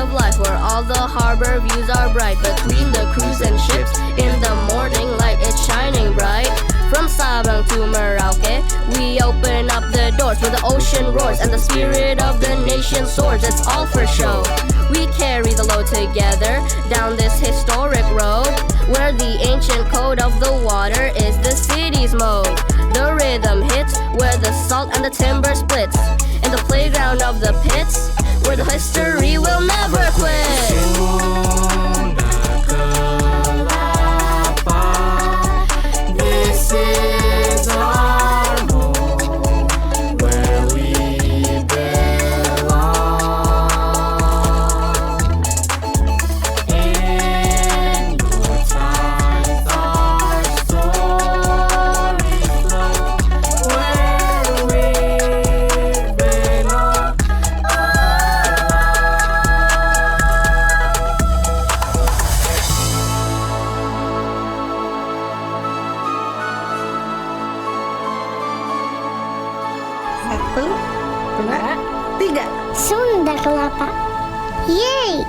of life where all the harbor views are bright. Between the crews and ships, in the morning light it's shining bright. From Sabang to Merauke, we open up the doors where the ocean roars and the spirit of the nation soars. It's all for show. We carry the load together down this historic road, where the ancient code of the water is the city's mode. The rhythm hits where the salt and the timber splits, in the playground of the pits, where the history will never quit. Sunda Kelapa, this is our home, where we belong. In your times our stories flow, where we belong. Satu, dua, tiga. Sunda Kelapa. Yeay!